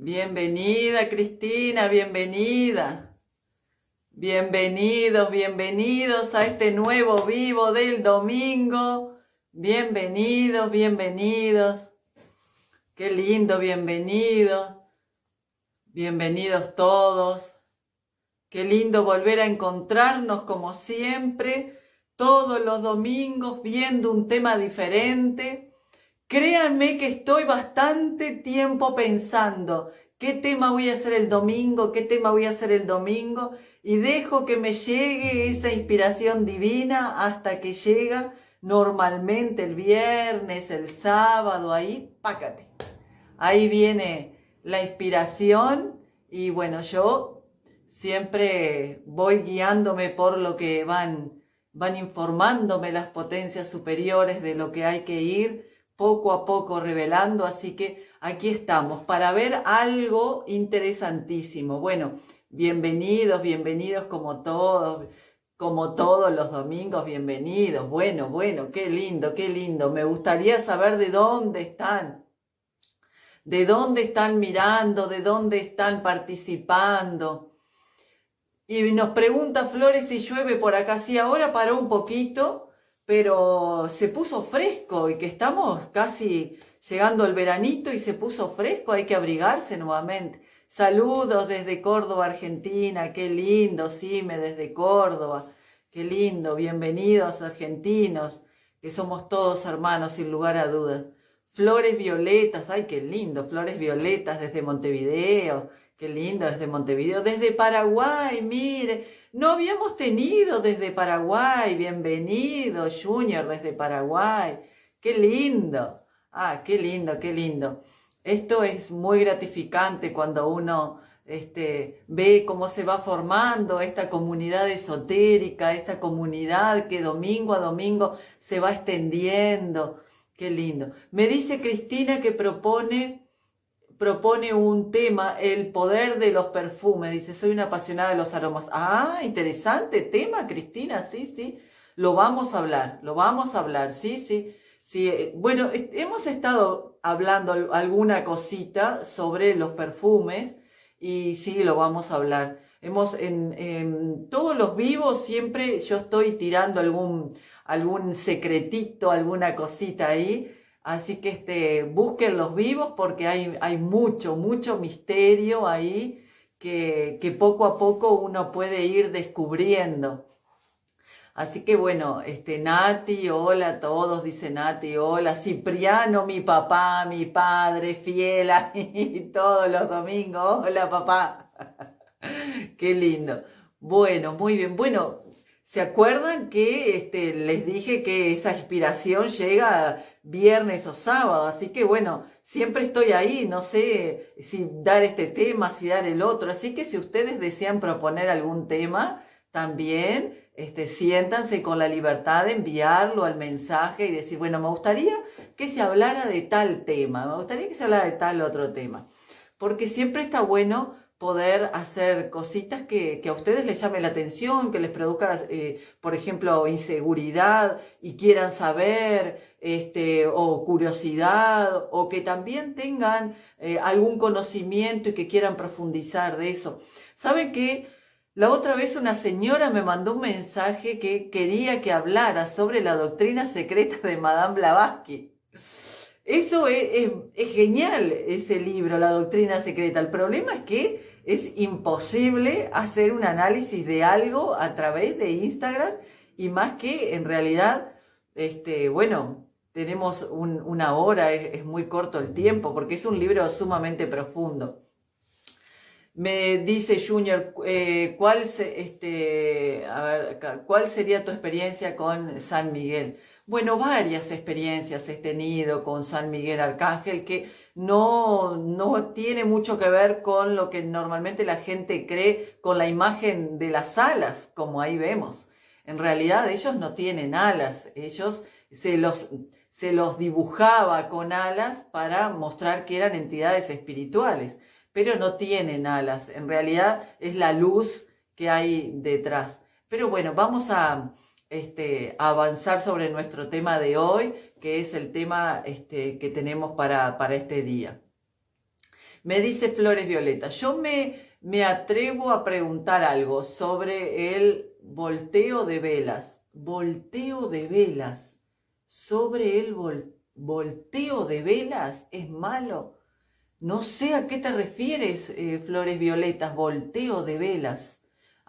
Bienvenida, Cristina, bienvenida. Bienvenidos, bienvenidos a este nuevo vivo del domingo. Bienvenidos, bienvenidos. Qué lindo, bienvenidos. Bienvenidos todos. Qué lindo volver a encontrarnos como siempre, todos los domingos viendo un tema diferente. Créanme que estoy bastante tiempo pensando qué tema voy a hacer el domingo, qué tema voy a hacer el domingo, y dejo que me llegue esa inspiración divina hasta que llega normalmente el viernes, el sábado, ahí, pácate. Ahí viene la inspiración y bueno, yo siempre voy guiándome por lo que van informándome las potencias superiores de lo que hay que ir poco a poco revelando, así que aquí estamos para ver algo interesantísimo. Bueno, bienvenidos, bienvenidos como todos los domingos, bienvenidos. Bueno, qué lindo, qué lindo. Me gustaría saber de dónde están mirando, de dónde están participando. Y nos pregunta Flores si llueve por acá. Sí, ahora paró un poquito, pero se puso fresco y que estamos casi llegando al veranito y se puso fresco, hay que abrigarse nuevamente. Saludos desde Córdoba, Argentina, qué lindo, Sime, desde Córdoba, qué lindo, bienvenidos argentinos, que somos todos hermanos sin lugar a dudas. Flores violetas, ay qué lindo, flores violetas desde Montevideo, qué lindo desde Montevideo, desde Paraguay, mire. No habíamos tenido desde Paraguay, bienvenido Junior desde Paraguay, qué lindo, qué lindo, qué lindo. Esto es muy gratificante cuando uno ve cómo se va formando esta comunidad esotérica, esta comunidad que domingo a domingo se va extendiendo, qué lindo. Me dice Cristina que propone un tema, el poder de los perfumes. Dice, soy una apasionada de los aromas. Interesante tema, Cristina, sí. Lo vamos a hablar, sí. Bueno, hemos estado hablando alguna cosita sobre los perfumes y sí, lo vamos a hablar. En todos los vivos siempre yo estoy tirando algún secretito, alguna cosita ahí. Así que busquen los vivos porque hay mucho misterio ahí que poco a poco uno puede ir descubriendo. Así que bueno, Nati, hola a todos, dice Nati, hola, Cipriano, mi papá, mi padre, fiel a mí todos los domingos, hola papá. Qué lindo. Bueno, muy bien. Bueno, ¿se acuerdan que les dije que esa inspiración llega viernes o sábado? Así que bueno, siempre estoy ahí, no sé si dar este tema, si dar el otro. Así que si ustedes desean proponer algún tema, también siéntanse con la libertad de enviarlo al mensaje y decir, bueno, me gustaría que se hablara de tal tema, me gustaría que se hablara de tal otro tema. Porque siempre está bueno poder hacer cositas que a ustedes les llame la atención, que les produzca, por ejemplo, inseguridad y quieran saber, o curiosidad, o que también tengan algún conocimiento y que quieran profundizar de eso. ¿Saben qué? La otra vez una señora me mandó un mensaje que quería que hablara sobre la doctrina secreta de Madame Blavatsky. Eso es genial, ese libro, La Doctrina Secreta. El problema es que es imposible hacer un análisis de algo a través de Instagram y más que en realidad, bueno, tenemos una hora, es muy corto el tiempo porque es un libro sumamente profundo. Me dice Junior, ¿cuál sería tu experiencia con San Miguel? Bueno, varias experiencias he tenido con San Miguel Arcángel que no tiene mucho que ver con lo que normalmente la gente cree con la imagen de las alas, como ahí vemos. En realidad ellos no tienen alas, ellos se los dibujaba con alas para mostrar que eran entidades espirituales, pero no tienen alas. En realidad es la luz que hay detrás. Pero bueno, vamos a avanzar sobre nuestro tema de hoy, que es el tema que tenemos para este día. Me dice Flores Violeta, yo me atrevo a preguntar algo sobre el volteo de velas. Volteo de velas. Sobre el volteo de velas es malo. No sé a qué te refieres, Flores Violetas, volteo de velas.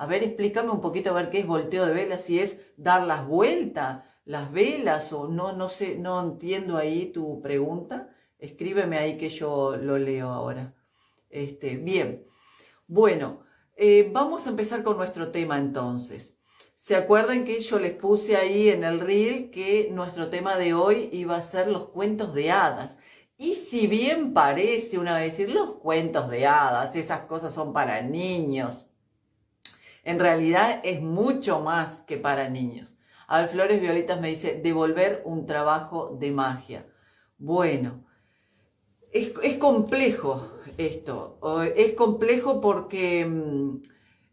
A ver, explícame un poquito a ver qué es volteo de velas, si es dar las vueltas, las velas o no sé, no entiendo ahí tu pregunta. Escríbeme ahí que yo lo leo ahora. Bien, bueno, vamos a empezar con nuestro tema entonces. ¿Se acuerdan que yo les puse ahí en el reel que nuestro tema de hoy iba a ser los cuentos de hadas? Y si bien parece una vez decir los cuentos de hadas, esas cosas son para niños, en realidad es mucho más que para niños. A ver, Flores Violetas me dice, devolver un trabajo de magia. Bueno, es complejo esto. Es complejo porque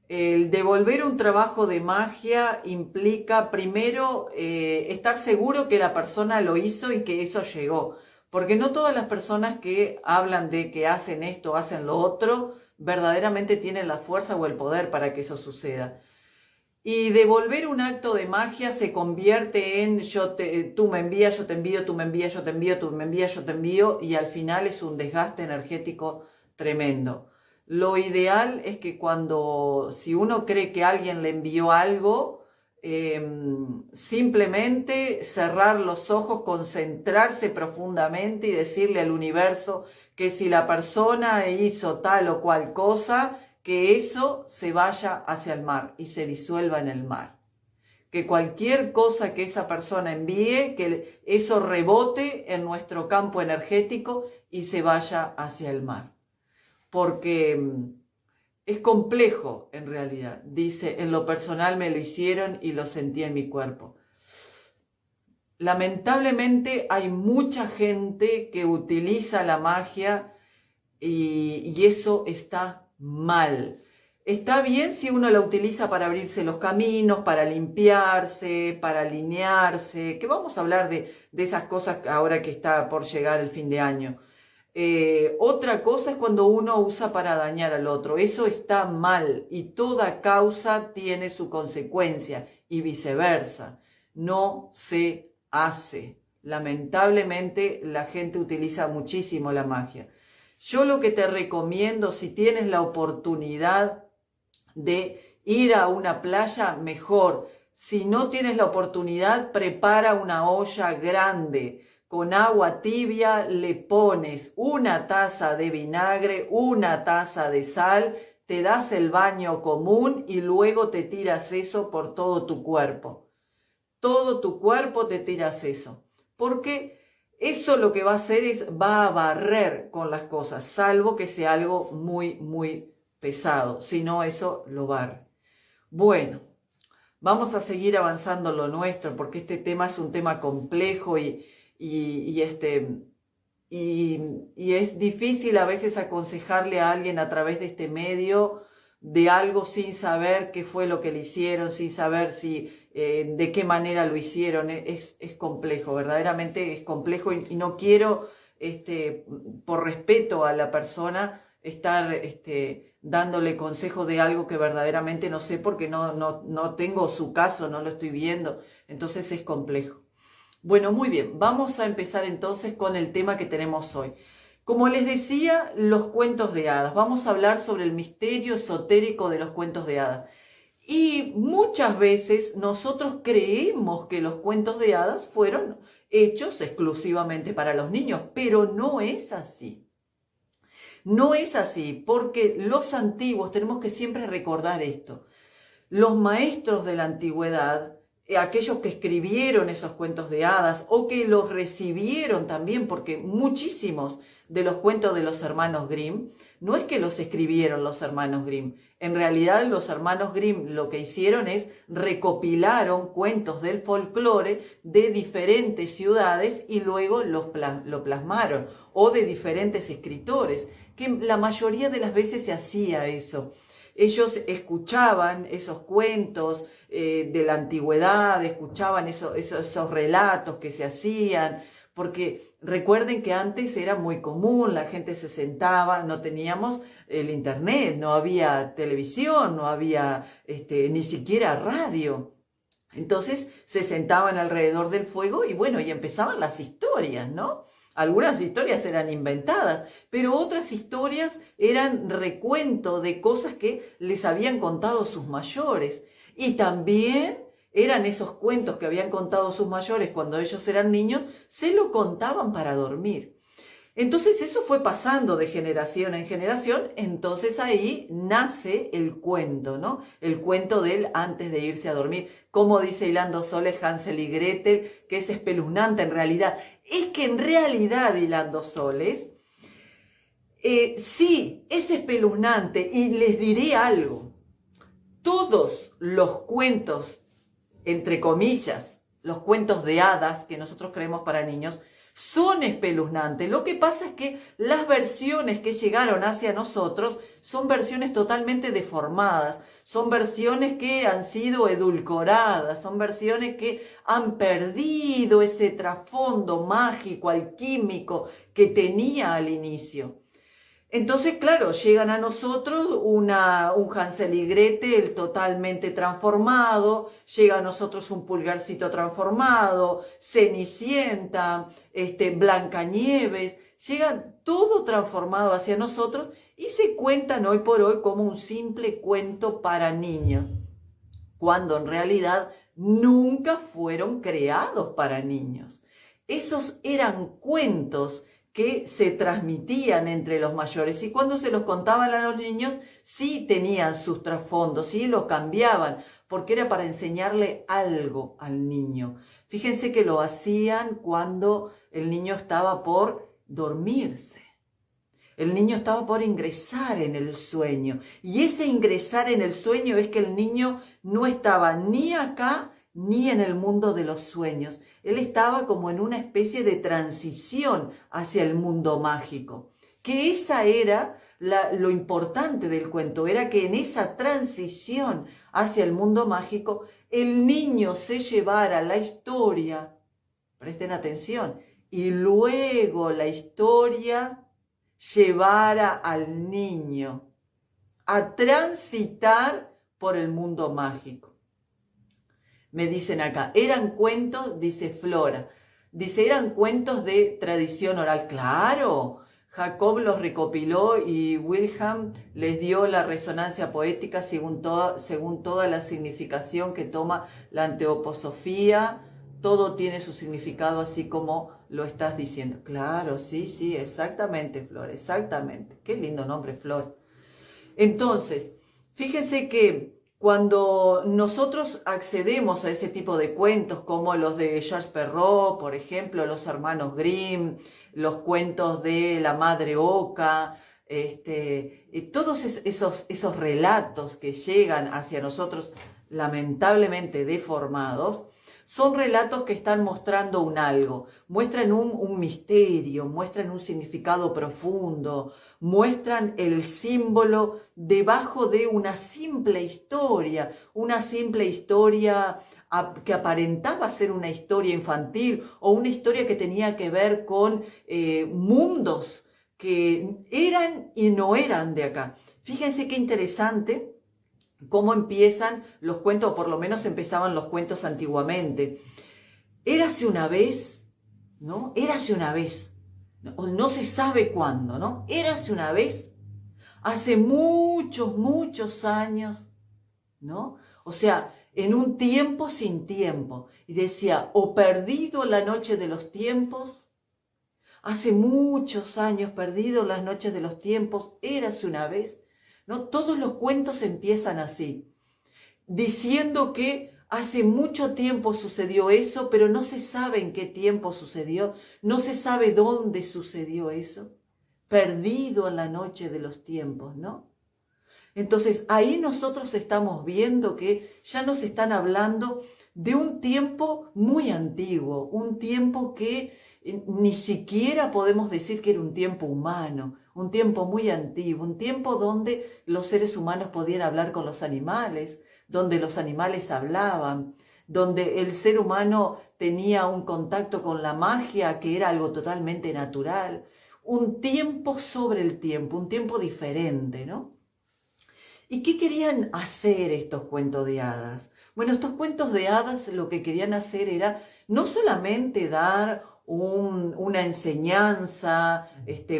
el devolver un trabajo de magia implica primero estar seguro que la persona lo hizo y que eso llegó. Porque no todas las personas que hablan de que hacen esto, hacen lo otro, verdaderamente tienen la fuerza o el poder para que eso suceda. Y devolver un acto de magia se convierte en tú me envías, yo te envío, tú me envías, yo te envío, tú me envías, yo te envío, y al final es un desgaste energético tremendo. Lo ideal es que si uno cree que alguien le envió algo, simplemente cerrar los ojos, concentrarse profundamente y decirle al universo que si la persona hizo tal o cual cosa, que eso se vaya hacia el mar y se disuelva en el mar. Que cualquier cosa que esa persona envíe, que eso rebote en nuestro campo energético y se vaya hacia el mar. Porque es complejo en realidad. Dice, en lo personal me lo hicieron y lo sentí en mi cuerpo. Lamentablemente hay mucha gente que utiliza la magia y eso está mal. Está bien si uno la utiliza para abrirse los caminos, para limpiarse, para alinearse, que vamos a hablar de esas cosas ahora que está por llegar el fin de año. Otra cosa es cuando uno usa para dañar al otro. Eso está mal y toda causa tiene su consecuencia y viceversa. No se hace. Lamentablemente la gente utiliza muchísimo la magia. Yo lo que te recomiendo, si tienes la oportunidad de ir a una playa, mejor. Si no tienes la oportunidad, prepara una olla grande. Con agua tibia le pones una taza de vinagre, una taza de sal, te das el baño común y luego te tiras eso por todo tu cuerpo. Todo tu cuerpo te tiras eso. Porque eso lo que va a hacer es, va a barrer con las cosas, salvo que sea algo muy, muy pesado. Si no, eso lo barre. Bueno, vamos a seguir avanzando lo nuestro, porque este tema es un tema complejo y es difícil a veces aconsejarle a alguien a través de este medio de algo sin saber qué fue lo que le hicieron, sin saber de qué manera lo hicieron. Es complejo, verdaderamente es complejo y no quiero, por respeto a la persona, estar dándole consejo de algo que verdaderamente no sé porque no tengo su caso, no lo estoy viendo, entonces es complejo. Bueno, muy bien, vamos a empezar entonces con el tema que tenemos hoy. Como les decía, los cuentos de hadas. Vamos a hablar sobre el misterio esotérico de los cuentos de hadas. Y muchas veces nosotros creemos que los cuentos de hadas fueron hechos exclusivamente para los niños, pero no es así. No es así, porque los antiguos, tenemos que siempre recordar esto, los maestros de la antigüedad, aquellos que escribieron esos cuentos de hadas o que los recibieron también, porque muchísimos de los cuentos de los hermanos Grimm, no es que los escribieron los hermanos Grimm, en realidad los hermanos Grimm lo que hicieron es recopilaron cuentos del folclore de diferentes ciudades y luego lo plasmaron, o de diferentes escritores, que la mayoría de las veces se hacía eso. Ellos escuchaban esos cuentos de la antigüedad, escuchaban esos relatos que se hacían, porque recuerden que antes era muy común, la gente se sentaba, no teníamos el internet, no había televisión, no había ni siquiera radio. Entonces se sentaban alrededor del fuego y bueno, y empezaban las historias, ¿no? Algunas historias eran inventadas, pero otras historias eran recuento de cosas que les habían contado sus mayores. Y también eran esos cuentos que habían contado sus mayores cuando ellos eran niños, se lo contaban para dormir. Entonces eso fue pasando de generación en generación, entonces ahí nace el cuento, ¿no? El cuento de él antes de irse a dormir. Como dice Hilando Soles, Hansel y Gretel, que es espeluznante en realidad. Es que en realidad, Hilando Soles, sí, es espeluznante y les diré algo. Todos los cuentos, entre comillas, los cuentos de hadas que nosotros creemos para niños, son espeluznantes. Lo que pasa es que las versiones que llegaron hacia nosotros son versiones totalmente deformadas, son versiones que han sido edulcoradas, son versiones que han perdido ese trasfondo mágico, alquímico que tenía al inicio. Entonces, claro, llegan a nosotros un Hansel y Gretel totalmente transformado, llega a nosotros un Pulgarcito transformado, Cenicienta, Blancanieves, llega todo transformado hacia nosotros y se cuentan hoy por hoy como un simple cuento para niños, cuando en realidad nunca fueron creados para niños. Esos eran cuentos que se transmitían entre los mayores y cuando se los contaban a los niños sí tenían sus trasfondos, sí los cambiaban, porque era para enseñarle algo al niño. Fíjense que lo hacían cuando el niño estaba por dormirse. El niño estaba por ingresar en el sueño y ese ingresar en el sueño es que el niño no estaba ni acá ni en el mundo de los sueños. Él estaba como en una especie de transición hacia el mundo mágico. Que esa era lo importante del cuento, era que en esa transición hacia el mundo mágico, el niño se llevara la historia, presten atención, y luego la historia llevara al niño a transitar por el mundo mágico. Me dicen acá, eran cuentos, dice Flora, dice, eran cuentos de tradición oral. Claro, Jacob los recopiló y Wilhelm les dio la resonancia poética según toda la significación que toma la antroposofía. Todo tiene su significado así como lo estás diciendo. Claro, sí, exactamente, Flor, exactamente. Qué lindo nombre, Flor. Entonces, fíjense que cuando nosotros accedemos a ese tipo de cuentos, como los de Jacques Perrault, por ejemplo, los hermanos Grimm, los cuentos de la Madre Oca, todos esos relatos que llegan hacia nosotros lamentablemente deformados, son relatos que están mostrando un algo, muestran un misterio, muestran un significado profundo, muestran el símbolo debajo de una simple historia que aparentaba ser una historia infantil o una historia que tenía que ver con mundos que eran y no eran de acá. Fíjense qué interesante cómo empiezan los cuentos, o por lo menos empezaban los cuentos antiguamente. Érase una vez, ¿no? Érase una vez, no se sabe cuándo, ¿no? Érase una vez, hace muchos años, ¿no? O sea, en un tiempo sin tiempo. Y decía, o perdido la noche de los tiempos, hace muchos años, perdido las noches de los tiempos, érase una vez, ¿no? Todos los cuentos empiezan así, diciendo que hace mucho tiempo sucedió eso, pero no se sabe en qué tiempo sucedió, no se sabe dónde sucedió eso, perdido en la noche de los tiempos, ¿no? Entonces, ahí nosotros estamos viendo que ya nos están hablando de un tiempo muy antiguo, un tiempo que ni siquiera podemos decir que era un tiempo humano, un tiempo muy antiguo, un tiempo donde los seres humanos podían hablar con los animales, donde los animales hablaban, donde el ser humano tenía un contacto con la magia que era algo totalmente natural, un tiempo sobre el tiempo, un tiempo diferente, ¿no? ¿Y qué querían hacer estos cuentos de hadas? Bueno, estos cuentos de hadas lo que querían hacer era no solamente dar una enseñanza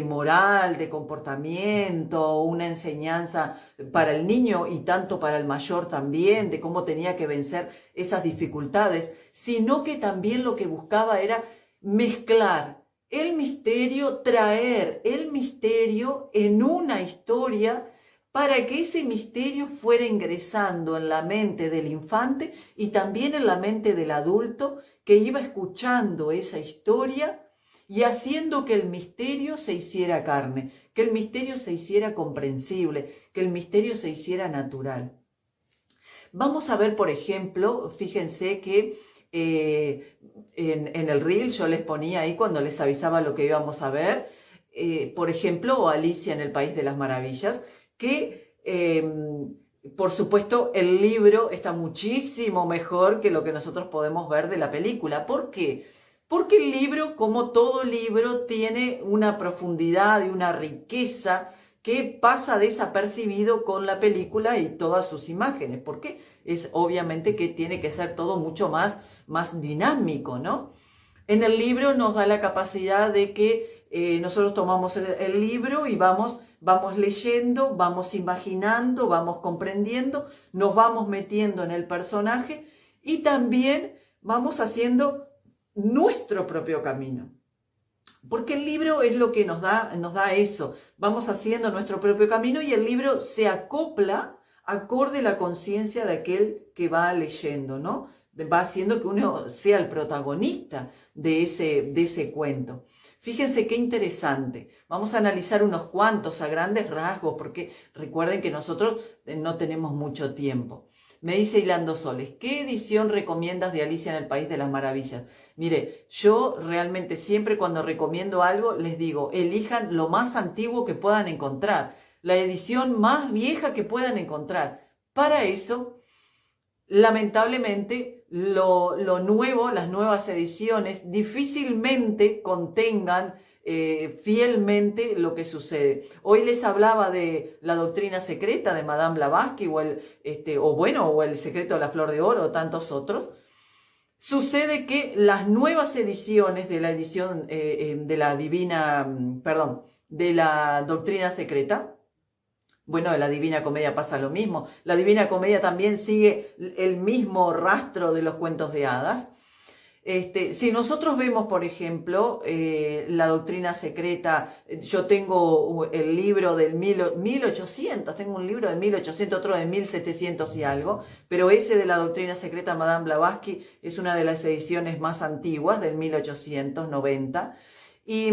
moral, de comportamiento, una enseñanza para el niño y tanto para el mayor también, de cómo tenía que vencer esas dificultades, sino que también lo que buscaba era mezclar el misterio, traer el misterio en una historia para que ese misterio fuera ingresando en la mente del infante y también en la mente del adulto que iba escuchando esa historia y haciendo que el misterio se hiciera carne, que el misterio se hiciera comprensible, que el misterio se hiciera natural. Vamos a ver, por ejemplo, fíjense que en el reel yo les ponía ahí cuando les avisaba lo que íbamos a ver, por ejemplo, Alicia en el País de las Maravillas, que por supuesto el libro está muchísimo mejor que lo que nosotros podemos ver de la película. ¿Por qué? Porque el libro, como todo libro, tiene una profundidad y una riqueza que pasa desapercibido con la película y todas sus imágenes, porque es obviamente que tiene que ser todo mucho más dinámico, ¿no? En el libro nos da la capacidad de que nosotros tomamos el libro y vamos leyendo, vamos imaginando, vamos comprendiendo, nos vamos metiendo en el personaje y también vamos haciendo nuestro propio camino. Porque el libro es lo que nos da eso. Vamos haciendo nuestro propio camino y el libro se acopla acorde a la conciencia de aquel que va leyendo, ¿no? Va haciendo que uno sea el protagonista de ese cuento. Fíjense qué interesante. Vamos a analizar unos cuantos a grandes rasgos, porque recuerden que nosotros no tenemos mucho tiempo. Me dice Hilando Soles, ¿qué edición recomiendas de Alicia en el País de las Maravillas? Mire, yo realmente siempre cuando recomiendo algo les digo, elijan lo más antiguo que puedan encontrar, la edición más vieja que puedan encontrar. Para eso, lamentablemente, lo nuevo, las nuevas ediciones, difícilmente contengan fielmente lo que sucede. Hoy les hablaba de la doctrina secreta de Madame Blavatsky o el secreto de la flor de oro o tantos otros. Sucede que las nuevas ediciones de la edición de la doctrina secreta, bueno, en la Divina Comedia pasa lo mismo. La Divina Comedia también sigue el mismo rastro de los cuentos de hadas. Si nosotros vemos, por ejemplo, la doctrina secreta, yo tengo el libro del 1800, tengo un libro de 1800, otro de 1700 y algo, pero ese de la doctrina secreta Madame Blavatsky es una de las ediciones más antiguas, del 1890, y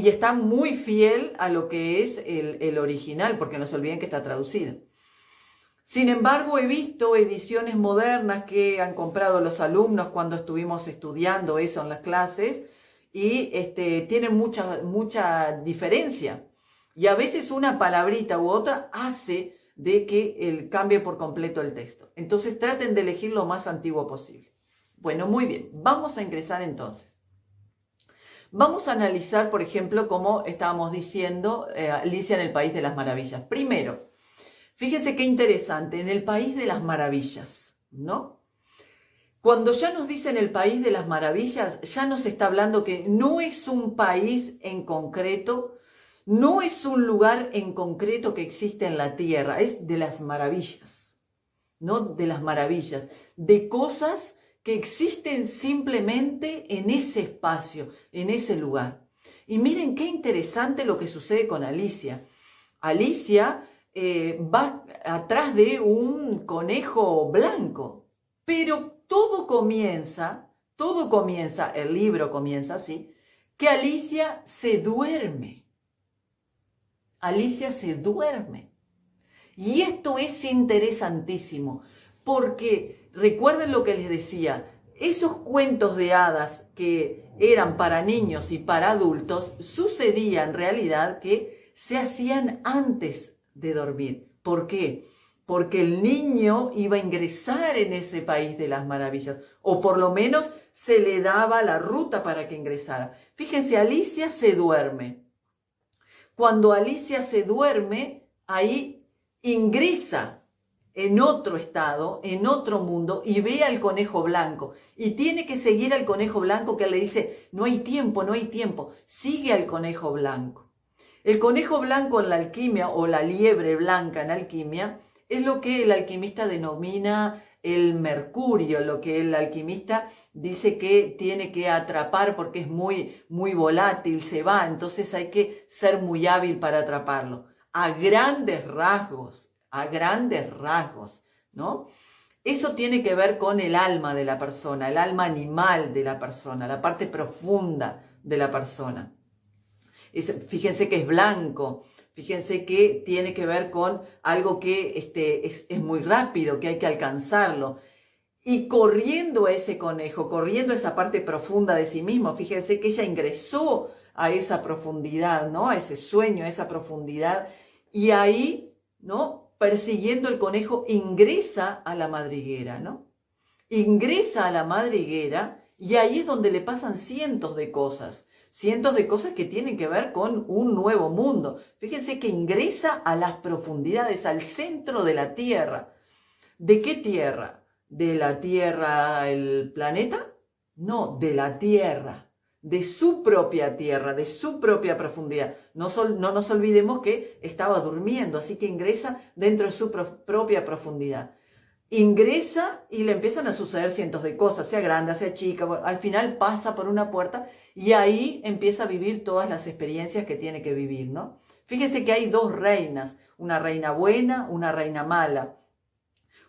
está muy fiel a lo que es el original, porque no se olviden que está traducido. Sin embargo, he visto ediciones modernas que han comprado los alumnos cuando estuvimos estudiando eso en las clases y tienen mucha diferencia. Y a veces una palabrita u otra hace de que cambie por completo el texto. Entonces traten de elegir lo más antiguo posible. Bueno, muy bien. Vamos a ingresar entonces. Vamos a analizar, por ejemplo, como estábamos diciendo, Alicia en el País de las Maravillas. Primero, fíjense qué interesante, en el País de las Maravillas, ¿no? Cuando ya nos dicen el País de las Maravillas, ya nos está hablando que no es un país en concreto, no es un lugar en concreto que existe en la tierra, es de las maravillas, ¿no? De las maravillas, de cosas que existen simplemente en ese espacio, en ese lugar. Y miren qué interesante lo que sucede con Alicia. Alicia va atrás de un conejo blanco, pero todo comienza, el libro comienza así, que Alicia se duerme. Alicia se duerme. Y esto es interesantísimo, porque recuerden lo que les decía, esos cuentos de hadas que eran para niños y para adultos, sucedía en realidad que se hacían antes de dormir. ¿Por qué? Porque el niño iba a ingresar en ese país de las maravillas, o por lo menos se le daba la ruta para que ingresara. Fíjense, Alicia se duerme. Cuando Alicia se duerme, ahí ingresa en otro estado, en otro mundo, y ve al conejo blanco. Y tiene que seguir al conejo blanco, que le dice, no hay tiempo, no hay tiempo. Sigue al conejo blanco. El conejo blanco en la alquimia, o la liebre blanca en alquimia, es lo que el alquimista denomina el mercurio, lo que el alquimista dice que tiene que atrapar porque es muy, muy volátil, se va, entonces hay que ser muy hábil para atraparlo. A grandes rasgos, ¿no? Eso tiene que ver con el alma de la persona, el alma animal de la persona, la parte profunda de la persona. Fíjense que es blanco, fíjense que tiene que ver con algo que es muy rápido, que hay que alcanzarlo. Y corriendo a ese conejo, corriendo a esa parte profunda de sí mismo, fíjense que ella ingresó a esa profundidad, ¿no? A ese sueño, a esa profundidad, y ahí, ¿no? Persiguiendo el conejo, ingresa a la madriguera, ¿no? Ingresa a la madriguera y ahí es donde le pasan cientos de cosas que tienen que ver con un nuevo mundo. Fíjense que ingresa a las profundidades, al centro de la Tierra. ¿De qué Tierra? ¿De la Tierra, el planeta? No, de la Tierra, de su propia Tierra, de su propia profundidad. No nos olvidemos que estaba durmiendo, así que ingresa dentro de su propia profundidad. Ingresa y le empiezan a suceder cientos de cosas, sea grande, sea chica, al final pasa por una puerta y ahí empieza a vivir todas las experiencias que tiene que vivir, ¿no? Fíjense que hay dos reinas, una reina buena, una reina mala,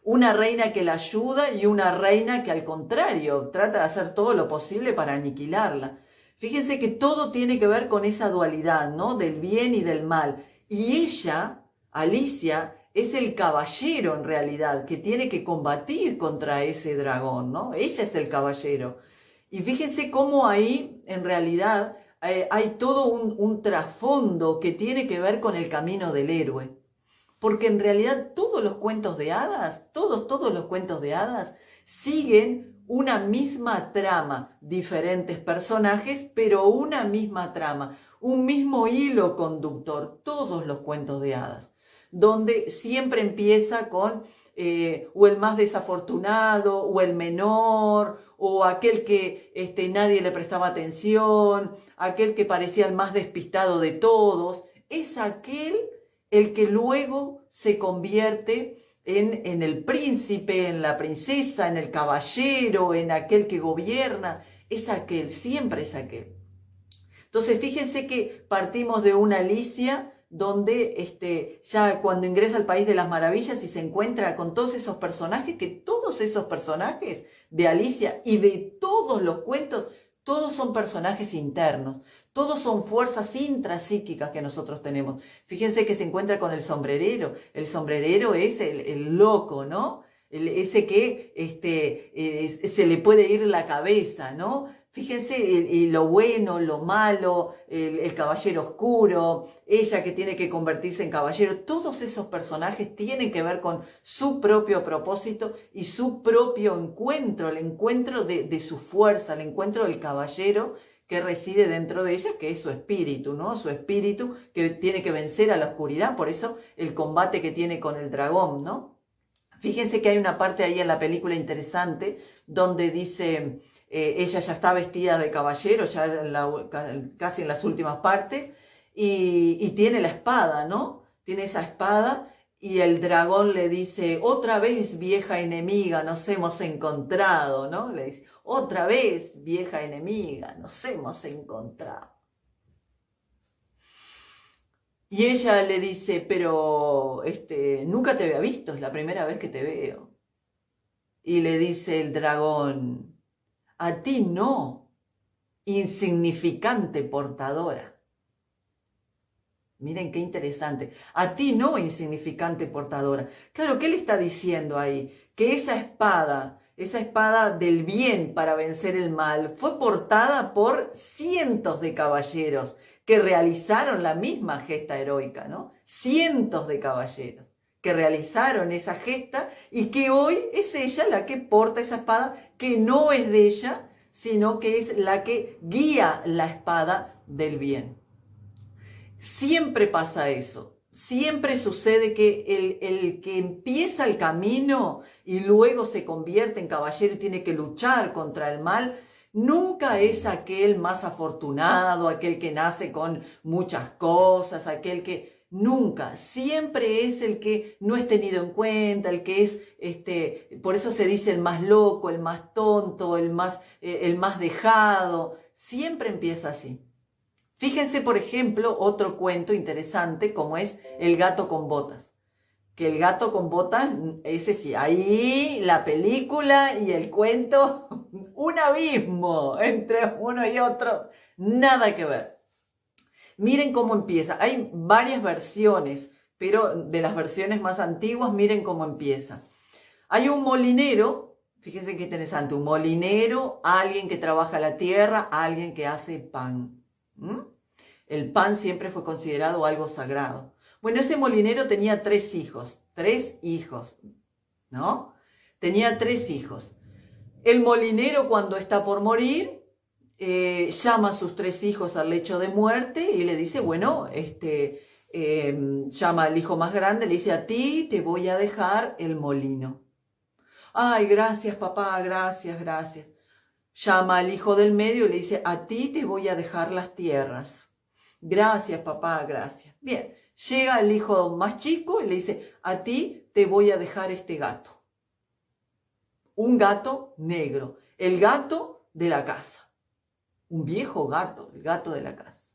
una reina que la ayuda y una reina que al contrario trata de hacer todo lo posible para aniquilarla. Fíjense que todo tiene que ver con esa dualidad, ¿no? Del bien y del mal. Y ella, Alicia, es el caballero en realidad, que tiene que combatir contra ese dragón, ¿no? Ella es el caballero. Y fíjense cómo ahí, en realidad, hay todo un trasfondo que tiene que ver con el camino del héroe. Porque en realidad todos los cuentos de hadas, todos los cuentos de hadas, siguen una misma trama, diferentes personajes, pero una misma trama, un mismo hilo conductor, todos los cuentos de hadas, donde siempre empieza con o el más desafortunado, o el menor, o aquel que nadie le prestaba atención, aquel que parecía el más despistado de todos, es aquel el que luego se convierte en el príncipe, en la princesa, en el caballero, en aquel que gobierna, es aquel, siempre es aquel. Entonces, fíjense que partimos de una Alicia donde ya cuando ingresa al País de las Maravillas y se encuentra con todos esos personajes, que todos esos personajes de Alicia y de todos los cuentos, todos son personajes internos, todos son fuerzas intrapsíquicas que nosotros tenemos. Fíjense que se encuentra con el sombrerero es el loco, ¿no? Ese que se le puede ir la cabeza, ¿no? Fíjense lo bueno, lo malo, el caballero oscuro, ella que tiene que convertirse en caballero, todos esos personajes tienen que ver con su propio propósito y su propio encuentro, el encuentro de su fuerza, el encuentro del caballero que reside dentro de ella, que es su espíritu, ¿no? Su espíritu que tiene que vencer a la oscuridad, por eso el combate que tiene con el dragón, ¿no? Fíjense que hay una parte ahí en la película interesante donde dice... ella ya está vestida de caballero, ya casi en las últimas partes, y tiene la espada, ¿no? Tiene esa espada y el dragón le dice, otra vez vieja enemiga, nos hemos encontrado, ¿no? Le dice, otra vez vieja enemiga, nos hemos encontrado. Y ella le dice, pero nunca te había visto, es la primera vez que te veo. Y le dice el dragón, a ti no, insignificante portadora. Miren qué interesante. A ti no, insignificante portadora. Claro, ¿qué le está diciendo ahí? Que esa espada esa espada del bien para vencer el mal, fue portada por cientos de caballeros que realizaron la misma gesta heroica, ¿no? Cientos de caballeros que realizaron esa gesta y que hoy es ella la que porta esa espada, que no es de ella, sino que es la que guía la espada del bien. Siempre pasa eso, siempre sucede que el que empieza el camino y luego se convierte en caballero y tiene que luchar contra el mal, nunca es aquel más afortunado, aquel que nace con muchas cosas, aquel que... Nunca, siempre es el que no es tenido en cuenta, el que es, por eso se dice el más loco, el más tonto, el más dejado, siempre empieza así. Fíjense, por ejemplo, otro cuento interesante como es El gato con botas. Que el gato con botas, ese sí, ahí la película y el cuento, un abismo entre uno y otro, nada que ver. Miren cómo empieza. Hay varias versiones, pero de las versiones más antiguas, miren cómo empieza. Hay un molinero, fíjense qué interesante, un molinero, alguien que trabaja la tierra, alguien que hace pan. El pan siempre fue considerado algo sagrado. Bueno, ese molinero tenía tres hijos, ¿no? Tenía tres hijos. El molinero, cuando está por morir, llama a sus tres hijos al lecho de muerte y le dice, bueno, llama al hijo más grande, le dice, a ti te voy a dejar el molino. Ay, gracias papá, gracias, gracias. Llama al hijo del medio y le dice, a ti te voy a dejar las tierras. Gracias papá, gracias. Bien, llega el hijo más chico y le dice, a ti te voy a dejar este gato. Un gato negro, el gato de la casa. Un viejo gato, el gato de la casa.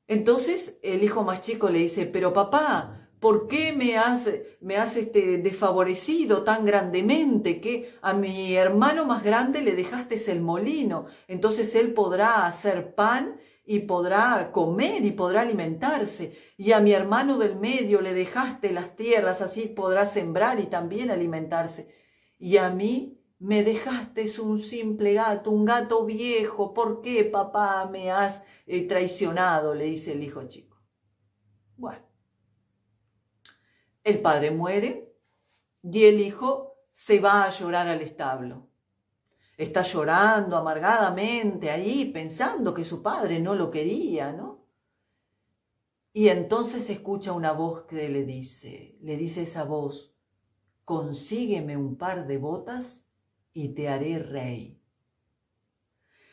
Entonces el hijo más chico le dice, pero papá, ¿por qué me has desfavorecido tan grandemente? Que a mi hermano más grande le dejaste el molino, entonces él podrá hacer pan y podrá comer y podrá alimentarse. Y a mi hermano del medio le dejaste las tierras, así podrá sembrar y también alimentarse. Y a mí me dejaste un simple gato, un gato viejo. ¿Por qué, papá, me has traicionado? Le dice el hijo chico. Bueno, el padre muere y el hijo se va a llorar al establo. Está llorando amargadamente ahí, pensando que su padre no lo quería, ¿no? Y entonces escucha una voz que le dice esa voz, consígueme un par de botas y te haré rey.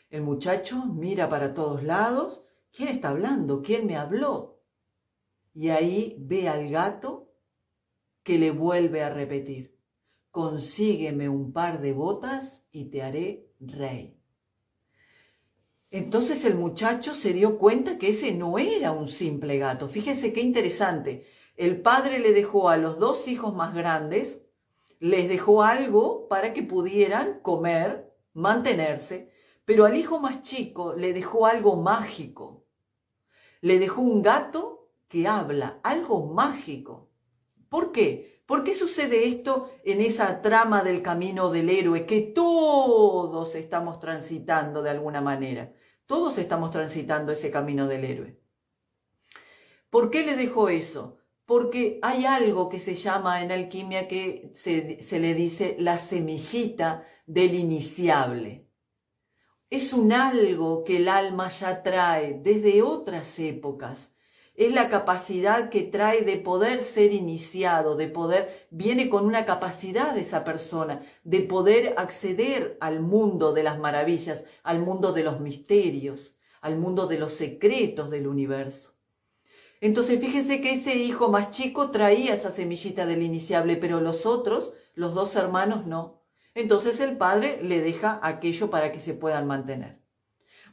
El muchacho mira para todos lados. ¿Quién está hablando? ¿Quién me habló? Y ahí ve al gato que le vuelve a repetir, consígueme un par de botas y te haré rey. Entonces el muchacho se dio cuenta que ese no era un simple gato. Fíjense qué interesante. El padre le dejó a los dos hijos más grandes, les dejó algo para que pudieran comer, mantenerse, pero al hijo más chico le dejó algo mágico. Le dejó un gato que habla, algo mágico. ¿Por qué? ¿Por qué sucede esto en esa trama del camino del héroe que todos estamos transitando de alguna manera? Todos estamos transitando ese camino del héroe. ¿Por qué le dejó eso? Porque hay algo que se llama en alquimia que se le dice la semillita del iniciable. Es un algo que el alma ya trae desde otras épocas. Es la capacidad que trae de poder ser iniciado, viene con una capacidad de esa persona, de poder acceder al mundo de las maravillas, al mundo de los misterios, al mundo de los secretos del universo. Entonces fíjense que ese hijo más chico traía esa semillita del iniciable, pero los otros, los dos hermanos, no. Entonces el padre le deja aquello para que se puedan mantener.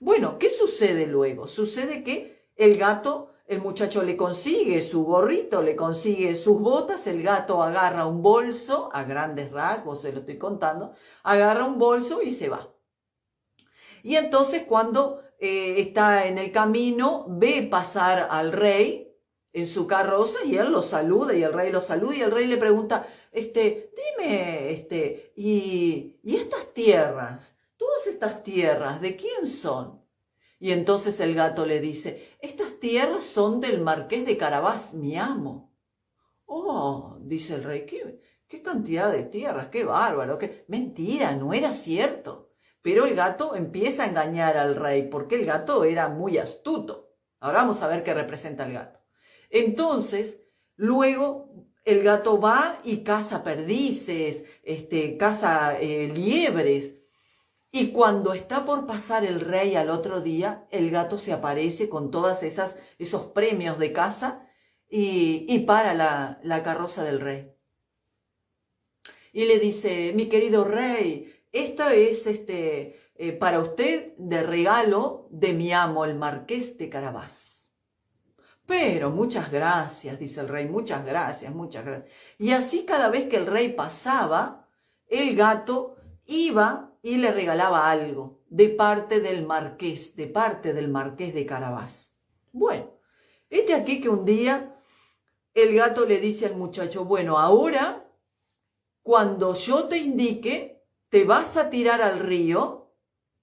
Bueno, ¿qué sucede luego? Sucede que el muchacho le consigue su gorrito, le consigue sus botas, el gato agarra un bolso, a grandes rasgos se lo estoy contando, agarra un bolso y se va. Y entonces cuando está en el camino, ve pasar al rey en su carroza y él lo saluda y el rey lo saluda y el rey le pregunta, dime, ¿y estas tierras, todas estas tierras, de quién son? Y entonces el gato le dice, estas tierras son del marqués de Carabás, mi amo. Oh, dice el rey, qué cantidad de tierras, qué bárbaro, qué mentira, no era cierto. Pero el gato empieza a engañar al rey porque el gato era muy astuto. Ahora vamos a ver qué representa el gato. Entonces, luego el gato va y caza perdices, caza liebres. Y cuando está por pasar el rey al otro día, el gato se aparece con todos esos premios de caza y para la carroza del rey. Y le dice, mi querido rey, esta es para usted de regalo de mi amo, el marqués de Carabás. Pero muchas gracias, dice el rey, muchas gracias, muchas gracias. Y así cada vez que el rey pasaba, el gato iba y le regalaba algo de parte del marqués de Carabás. Bueno, aquí que un día el gato le dice al muchacho, bueno, ahora cuando yo te indique, te vas a tirar al río,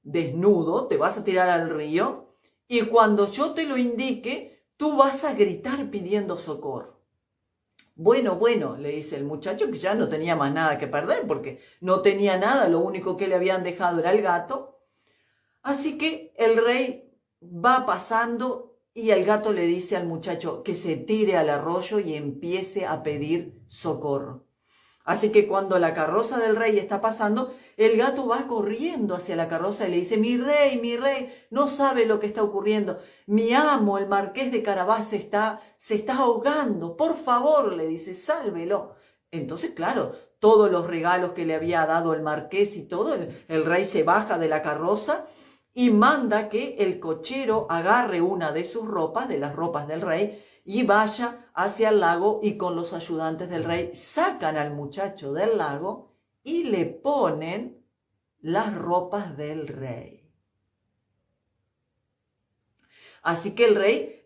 desnudo, te vas a tirar al río, y cuando yo te lo indique, tú vas a gritar pidiendo socorro. Bueno, le dice el muchacho, que ya no tenía más nada que perder, porque no tenía nada, lo único que le habían dejado era el gato. Así que el rey va pasando y el gato le dice al muchacho que se tire al arroyo y empiece a pedir socorro. Así que cuando la carroza del rey está pasando, el gato va corriendo hacia la carroza y le dice, mi rey, no sabe lo que está ocurriendo. Mi amo, el marqués de Carabás, se está ahogando. Por favor, le dice, sálvelo. Entonces, claro, todos los regalos que le había dado el marqués y todo, el rey se baja de la carroza y manda que el cochero agarre una de sus ropas, de las ropas del rey, y vaya hacia el lago y con los ayudantes del rey sacan al muchacho del lago y le ponen las ropas del rey. Así que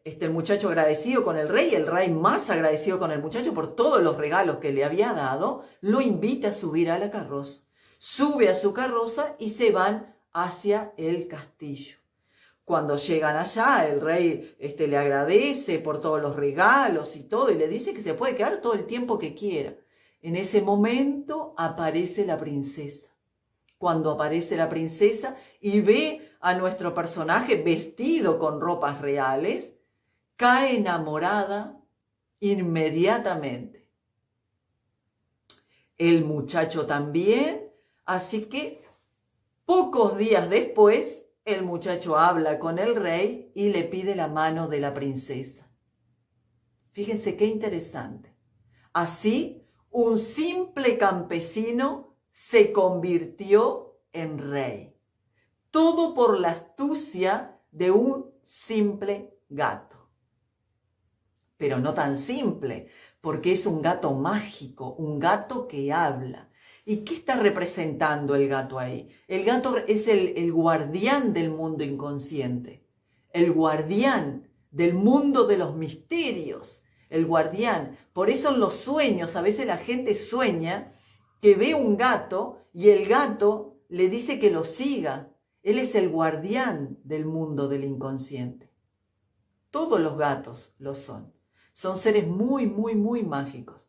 el muchacho agradecido con el rey más agradecido con el muchacho por todos los regalos que le había dado, lo invita a subir a la carroza. Sube a su carroza y se van hacia el castillo. Cuando llegan allá, el rey le agradece por todos los regalos y todo, y le dice que se puede quedar todo el tiempo que quiera. En ese momento aparece la princesa. Cuando aparece la princesa y ve a nuestro personaje vestido con ropas reales, cae enamorada inmediatamente. El muchacho también, así que pocos días después, el muchacho habla con el rey y le pide la mano de la princesa. Fíjense qué interesante. Así, un simple campesino se convirtió en rey. Todo por la astucia de un simple gato. Pero no tan simple, porque es un gato mágico, un gato que habla. ¿Y qué está representando el gato ahí? El gato es el guardián del mundo inconsciente, el guardián del mundo de los misterios, el guardián. Por eso en los sueños, a veces la gente sueña que ve un gato y el gato le dice que lo siga. Él es el guardián del mundo del inconsciente. Todos los gatos lo son. Son seres muy, muy, muy mágicos.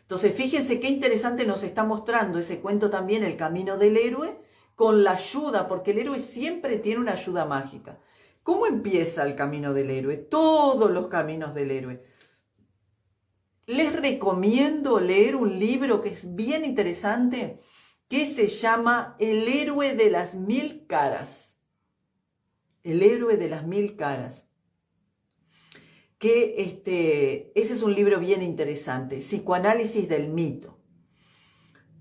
Entonces, fíjense qué interesante nos está mostrando ese cuento también, el camino del héroe, con la ayuda, porque el héroe siempre tiene una ayuda mágica. ¿Cómo empieza el camino del héroe? Todos los caminos del héroe. Les recomiendo leer un libro que es bien interesante, que se llama El héroe de las mil caras. El héroe de las mil caras. Que ese es un libro bien interesante, Psicoanálisis del mito.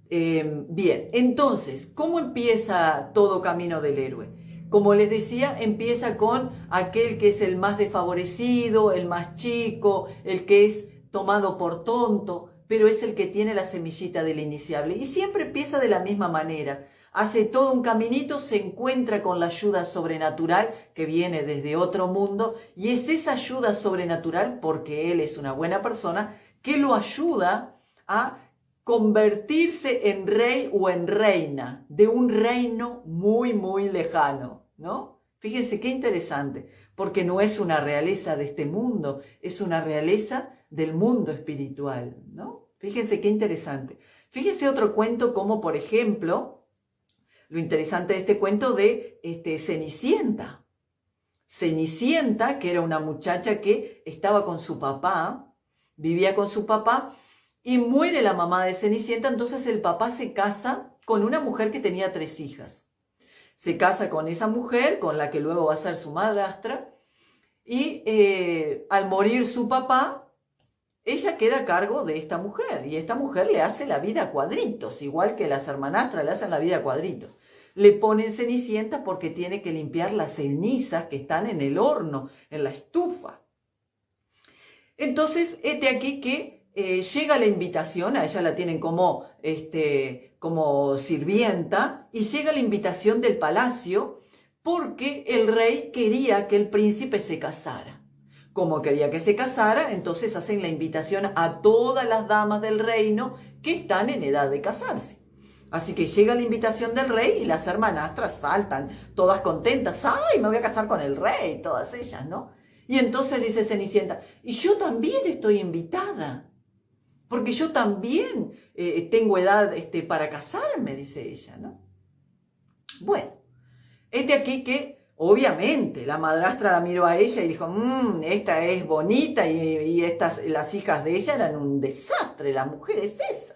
Bien, entonces, ¿cómo empieza todo camino del héroe? Como les decía, empieza con aquel que es el más desfavorecido, el más chico, el que es tomado por tonto, pero es el que tiene la semillita del iniciable. Y siempre empieza de la misma manera. hace todo un caminito, se encuentra con la ayuda sobrenatural que viene desde otro mundo, y es esa ayuda sobrenatural, porque él es una buena persona, que lo ayuda a convertirse en rey o en reina de un reino muy, muy lejano, ¿no? Fíjense qué interesante, porque no es una realeza de este mundo, es una realeza del mundo espiritual, ¿no? Fíjense qué interesante. Fíjense otro cuento como, por ejemplo, lo interesante de este cuento de Cenicienta. Cenicienta, que era una muchacha que estaba con su papá, vivía con su papá, y muere la mamá de Cenicienta, entonces el papá se casa con una mujer que tenía 3 hijas. Se casa con esa mujer, con la que luego va a ser su madrastra, y al morir su papá, ella queda a cargo de esta mujer, y esta mujer le hace la vida a cuadritos, igual que las hermanastras le hacen la vida a cuadritos. Le ponen Cenicienta porque tiene que limpiar las cenizas que están en el horno, en la estufa. Entonces, aquí que llega la invitación, a ella la tienen como sirvienta, y llega la invitación del palacio porque el rey quería que el príncipe se casara. Como quería que se casara, entonces hacen la invitación a todas las damas del reino que están en edad de casarse. Así que llega la invitación del rey y las hermanastras saltan, todas contentas. ¡Ay, me voy a casar con el rey! Todas ellas, ¿no? Y entonces dice Cenicienta, y yo también estoy invitada, porque yo también tengo edad para casarme, dice ella, ¿no? Bueno, aquí que obviamente la madrastra la miró a ella y dijo, esta es bonita, y las hijas de ella eran un desastre, las mujeres esas.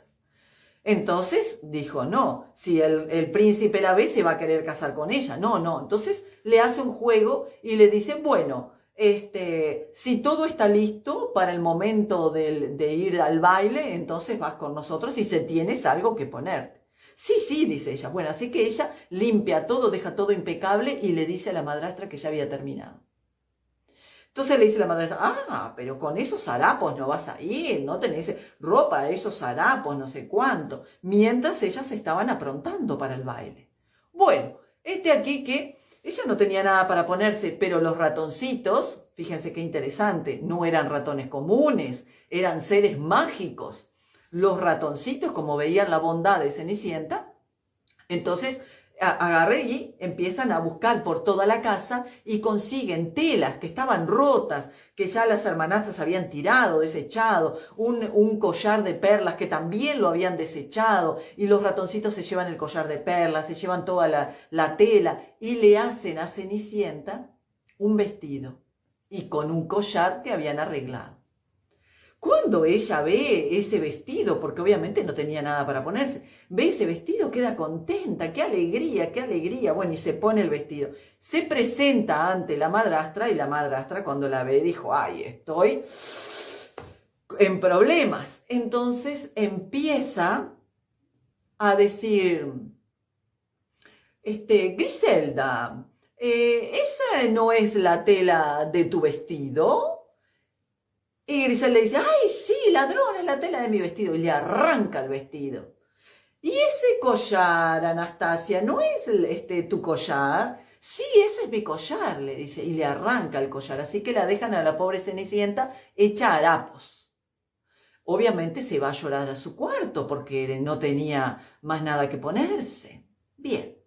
Entonces dijo, no, si el príncipe la ve, se va a querer casar con ella. No. Entonces le hace un juego y le dice, bueno, si todo está listo para el momento de ir al baile, entonces vas con nosotros y si tienes algo que ponerte. Sí, dice ella. Bueno, así que ella limpia todo, deja todo impecable y le dice a la madrastra que ya había terminado. Entonces le dice la madrastra, pero con esos harapos no vas a ir, no tenés ropa, esos harapos, no sé cuánto. Mientras ellas estaban aprontando para el baile. Bueno, aquí que ella no tenía nada para ponerse, pero los ratoncitos, fíjense qué interesante, no eran ratones comunes, eran seres mágicos. Los ratoncitos, como veían la bondad de Cenicienta, entonces agarré y empiezan a buscar por toda la casa y consiguen telas que estaban rotas, que ya las hermanastras habían tirado, desechado, un collar de perlas que también lo habían desechado, y los ratoncitos se llevan el collar de perlas, se llevan toda la tela y le hacen a Cenicienta un vestido y con un collar que habían arreglado. Cuando ella ve ese vestido, porque obviamente no tenía nada para ponerse, ve ese vestido, queda contenta, qué alegría, bueno, y se pone el vestido. Se presenta ante la madrastra y la madrastra cuando la ve dijo, ay, estoy en problemas. Entonces empieza a decir, Griselda, ¿esa no es la tela de tu vestido? Y Grisel le dice, ay, sí, ladrón, es la tela de mi vestido. Y le arranca el vestido. ¿Y ese collar, Anastasia, no es tu collar? Sí, ese es mi collar, le dice. Y le arranca el collar. Así que la dejan a la pobre Cenicienta hecha harapos. Obviamente se va a llorar a su cuarto porque no tenía más nada que ponerse. Bien.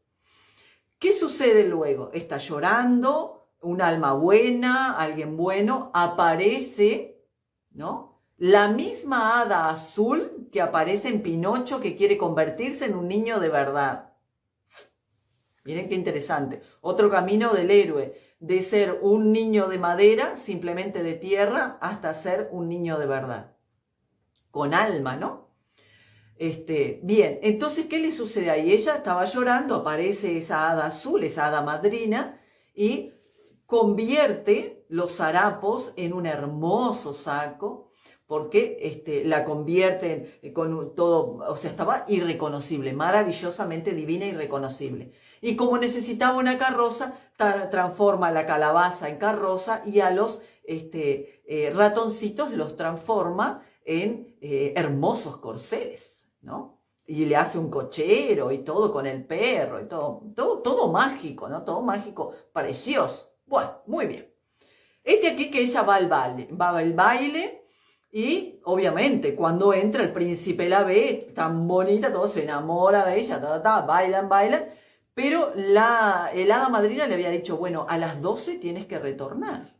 ¿Qué sucede luego? Está llorando, un alma buena, alguien bueno, aparece, ¿no? La misma hada azul que aparece en Pinocho, que quiere convertirse en un niño de verdad. Miren qué interesante. Otro camino del héroe, de ser un niño de madera, simplemente de tierra, hasta ser un niño de verdad. Con alma, ¿no? Bien, entonces, ¿qué le sucede ahí? Ella estaba llorando, aparece esa hada azul, esa hada madrina, y convierte los harapos en un hermoso saco, porque la convierte con todo, o sea, estaba irreconocible, maravillosamente divina y reconocible. Y como necesitaba una carroza, transforma la calabaza en carroza y a los ratoncitos los transforma en hermosos corceles, ¿no? y le hace un cochero y todo con el perro y todo mágico, ¿no? Todo mágico, precioso. Bueno, muy bien. Aquí que ella va al baile y obviamente cuando entra el príncipe la ve, tan bonita, todo se enamora de ella, bailan, pero el hada madrina le había dicho, bueno, a las 12 tienes que retornar.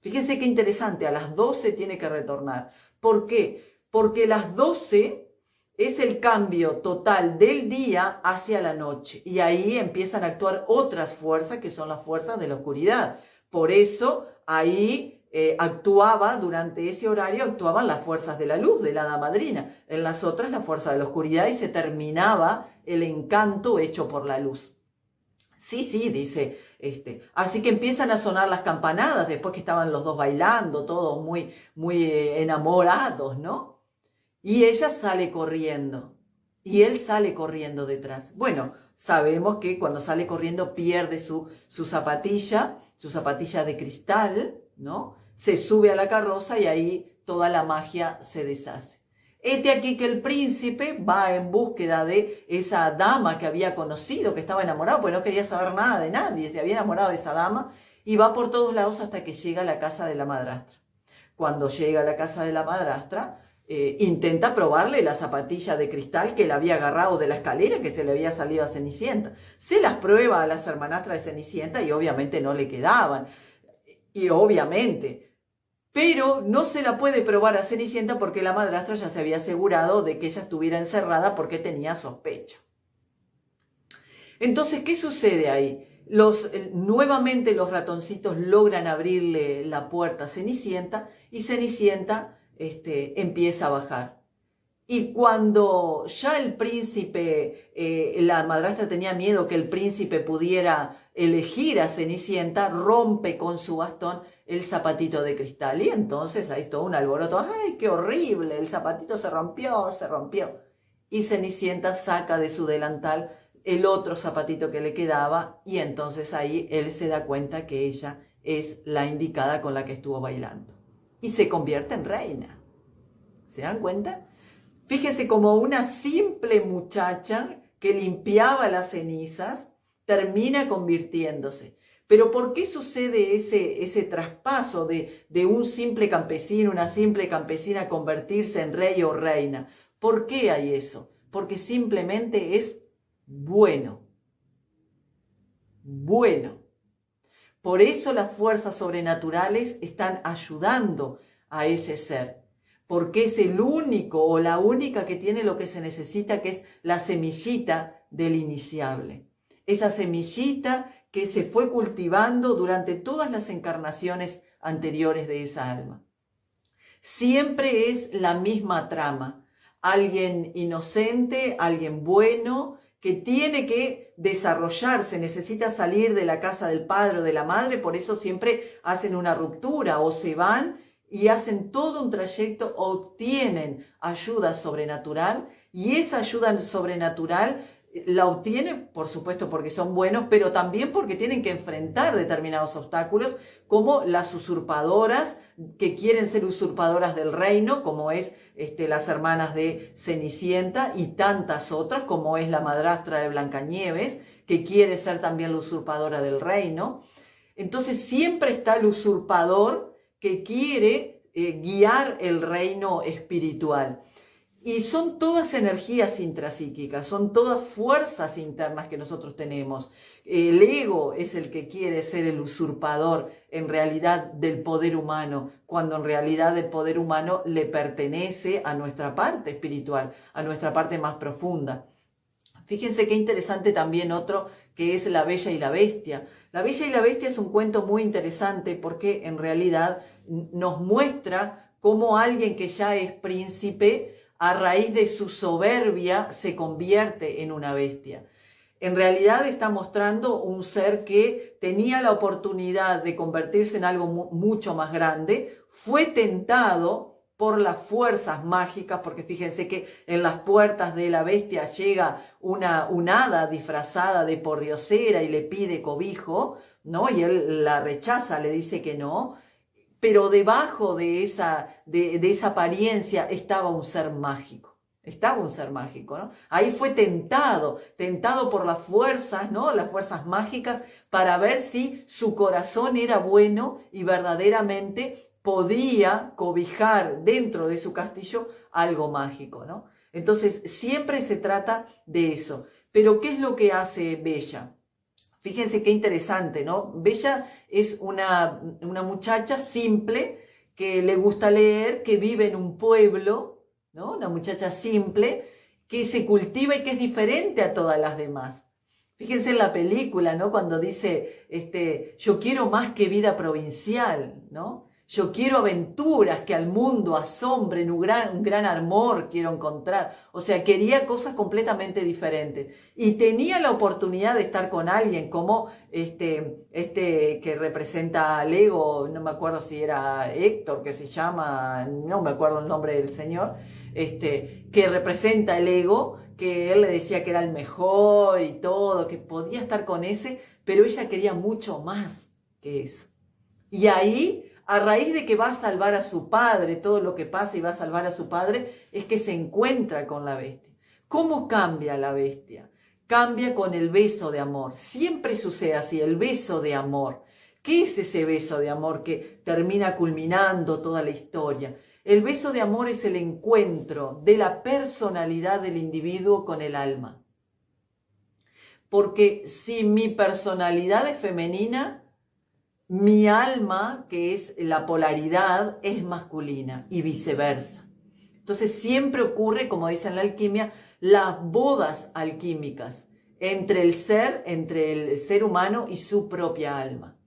Fíjense qué interesante, a las 12 tiene que retornar. ¿Por qué? Porque las 12 es el cambio total del día hacia la noche y ahí empiezan a actuar otras fuerzas que son las fuerzas de la oscuridad. Por eso ahí durante ese horario actuaban las fuerzas de la luz, de la hada madrina. En las otras la fuerza de la oscuridad y se terminaba el encanto hecho por la luz. Sí, dice, así que empiezan a sonar las campanadas después que estaban los dos bailando, todos muy, muy enamorados, ¿no? Y ella sale corriendo y él sale corriendo detrás. Bueno, sabemos que cuando sale corriendo pierde su zapatilla de cristal, ¿no? Se sube a la carroza y ahí toda la magia se deshace. Aquí que el príncipe va en búsqueda de esa dama que había conocido, que estaba enamorado, porque no quería saber nada de nadie, se había enamorado de esa dama, y va por todos lados hasta que llega a la casa de la madrastra. Cuando llega a la casa de la madrastra, intenta probarle la zapatilla de cristal que le había agarrado de la escalera, que se le había salido a Cenicienta. Se las prueba a las hermanastras de Cenicienta y obviamente no le quedaban. Y obviamente, pero no se la puede probar a Cenicienta porque la madrastra ya se había asegurado de que ella estuviera encerrada porque tenía sospecha. Entonces, ¿qué sucede ahí? Nuevamente los ratoncitos logran abrirle la puerta a Cenicienta y Cenicienta empieza a bajar. Y cuando ya el príncipe, la madrastra tenía miedo que el príncipe pudiera elegir a Cenicienta, rompe con su bastón el zapatito de cristal. Y entonces hay todo un alboroto. ¡Ay, qué horrible! El zapatito se rompió. Y Cenicienta saca de su delantal el otro zapatito que le quedaba y entonces ahí él se da cuenta que ella es la indicada con la que estuvo bailando. Y se convierte en reina. ¿Se dan cuenta? Fíjense como una simple muchacha que limpiaba las cenizas termina convirtiéndose. Pero ¿por qué sucede ese traspaso de un simple campesino, una simple campesina convertirse en rey o reina? ¿Por qué hay eso? Porque simplemente es bueno. Bueno. Por eso las fuerzas sobrenaturales están ayudando a ese ser. Porque es el único o la única que tiene lo que se necesita, que es la semillita del iniciable. Esa semillita que se fue cultivando durante todas las encarnaciones anteriores de esa alma. Siempre es la misma trama. Alguien inocente, alguien bueno, que tiene que desarrollarse, necesita salir de la casa del padre o de la madre, por eso siempre hacen una ruptura o se van y hacen todo un trayecto, obtienen ayuda sobrenatural y esa ayuda sobrenatural la obtienen, por supuesto, porque son buenos, pero también porque tienen que enfrentar determinados obstáculos, como las usurpadoras, que quieren ser usurpadoras del reino, como es las hermanas de Cenicienta y tantas otras, como es la madrastra de Blancanieves, que quiere ser también la usurpadora del reino. Entonces siempre está el usurpador que quiere guiar el reino espiritual. Y son todas energías intrapsíquicas, son todas fuerzas internas que nosotros tenemos. El ego es el que quiere ser el usurpador en realidad del poder humano, cuando en realidad el poder humano le pertenece a nuestra parte espiritual, a nuestra parte más profunda. Fíjense qué interesante también otro que es La Bella y la Bestia. La Bella y la Bestia es un cuento muy interesante porque en realidad nos muestra cómo alguien que ya es príncipe, a raíz de su soberbia, se convierte en una bestia. En realidad está mostrando un ser que tenía la oportunidad de convertirse en algo mucho más grande, fue tentado por las fuerzas mágicas, porque fíjense que en las puertas de la bestia llega una hada disfrazada de pordiosera y le pide cobijo, ¿no? Y él la rechaza, le dice que no. Pero debajo de esa apariencia estaba un ser mágico. Estaba un ser mágico, ¿no? Ahí fue tentado por las fuerzas, ¿no? Las fuerzas mágicas, para ver si su corazón era bueno y verdaderamente podía cobijar dentro de su castillo algo mágico, ¿no? Entonces, siempre se trata de eso. Pero, ¿qué es lo que hace Bella? Fíjense qué interesante, ¿no? Bella es una muchacha simple que le gusta leer, que vive en un pueblo, ¿no? Una muchacha simple que se cultiva y que es diferente a todas las demás. Fíjense en la película, ¿no? Cuando dice, yo quiero más que vida provincial, ¿no? Yo quiero aventuras que al mundo asombren, un gran amor quiero encontrar. O sea, quería cosas completamente diferentes. Y tenía la oportunidad de estar con alguien como que representa al ego, no me acuerdo si era Héctor, que se llama, no me acuerdo el nombre del señor, que representa el ego, que él le decía que era el mejor y todo, que podía estar con ese, pero ella quería mucho más que eso. Y ahí, a raíz de que va a salvar a su padre, todo lo que pasa y va a salvar a su padre, es que se encuentra con la bestia. ¿Cómo cambia la bestia? Cambia con el beso de amor. Siempre sucede así, el beso de amor. ¿Qué es ese beso de amor que termina culminando toda la historia? El beso de amor es el encuentro de la personalidad del individuo con el alma. Porque si mi personalidad es femenina, mi alma, que es la polaridad, es masculina y viceversa. Entonces siempre ocurre, como dice en la alquimia, las bodas alquímicas entre el ser humano y su propia alma.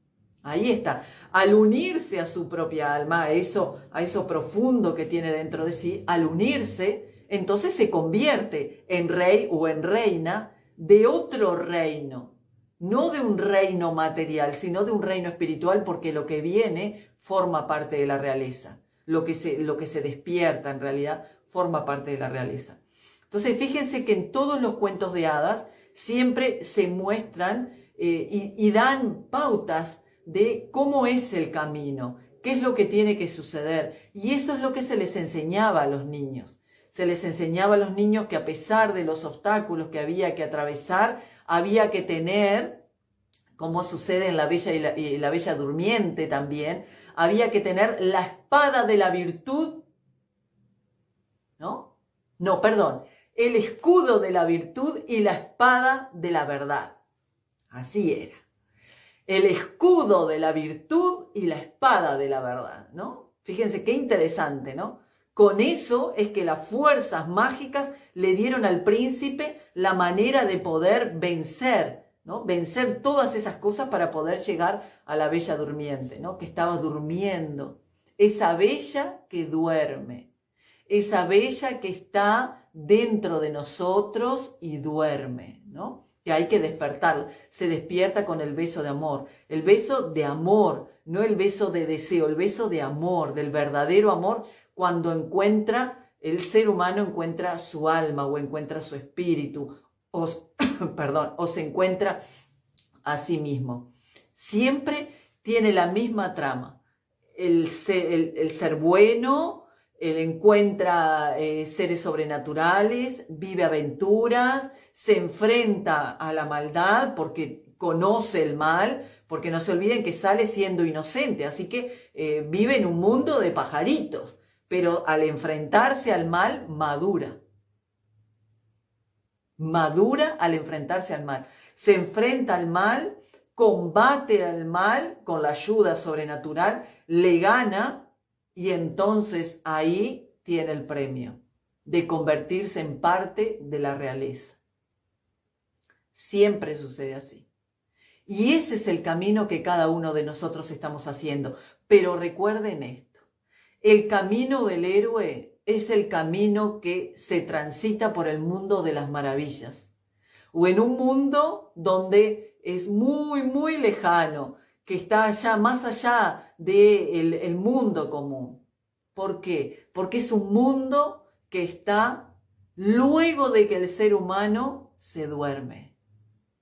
Ahí está. Al unirse a su propia alma, a eso profundo que tiene dentro de sí, al unirse, entonces se convierte en rey o en reina de otro reino. No de un reino material, sino de un reino espiritual, porque lo que viene forma parte de la realeza. Lo que se despierta en realidad forma parte de la realeza. Entonces, fíjense que en todos los cuentos de hadas siempre se muestran y dan pautas de cómo es el camino, qué es lo que tiene que suceder. Y eso es lo que se les enseñaba a los niños. Se les enseñaba a los niños que a pesar de los obstáculos que había que atravesar, había que tener, como sucede en La Bella y la Bella Durmiente también, había que tener la espada de la virtud, ¿no? No, perdón, el escudo de la virtud y la espada de la verdad. Así era. El escudo de la virtud y la espada de la verdad, ¿no? Fíjense qué interesante, ¿no? Con eso es que las fuerzas mágicas le dieron al príncipe la manera de poder vencer, ¿no? Vencer todas esas cosas para poder llegar a la Bella Durmiente, ¿no? Que estaba durmiendo. Esa Bella que duerme. Esa Bella que está dentro de nosotros y duerme, ¿no? Que hay que despertarlo. Se despierta con el beso de amor. El beso de amor, no el beso de deseo, el beso de amor, del verdadero amor, cuando el ser humano encuentra su alma o encuentra su espíritu, o se encuentra a sí mismo. Siempre tiene la misma trama. El ser bueno, él encuentra seres sobrenaturales, vive aventuras, se enfrenta a la maldad porque conoce el mal, porque no se olviden que sale siendo inocente, así que vive en un mundo de pajaritos, pero al enfrentarse al mal, madura. Madura al enfrentarse al mal. Se enfrenta al mal, combate al mal con la ayuda sobrenatural, le gana y entonces ahí tiene el premio de convertirse en parte de la realeza. Siempre sucede así. Y ese es el camino que cada uno de nosotros estamos haciendo. Pero recuerden esto, el camino del héroe es el camino que se transita por el mundo de las maravillas. O en un mundo donde es muy, muy lejano, que está allá, más allá del mundo común. ¿Por qué? Porque es un mundo que está luego de que el ser humano se duerme.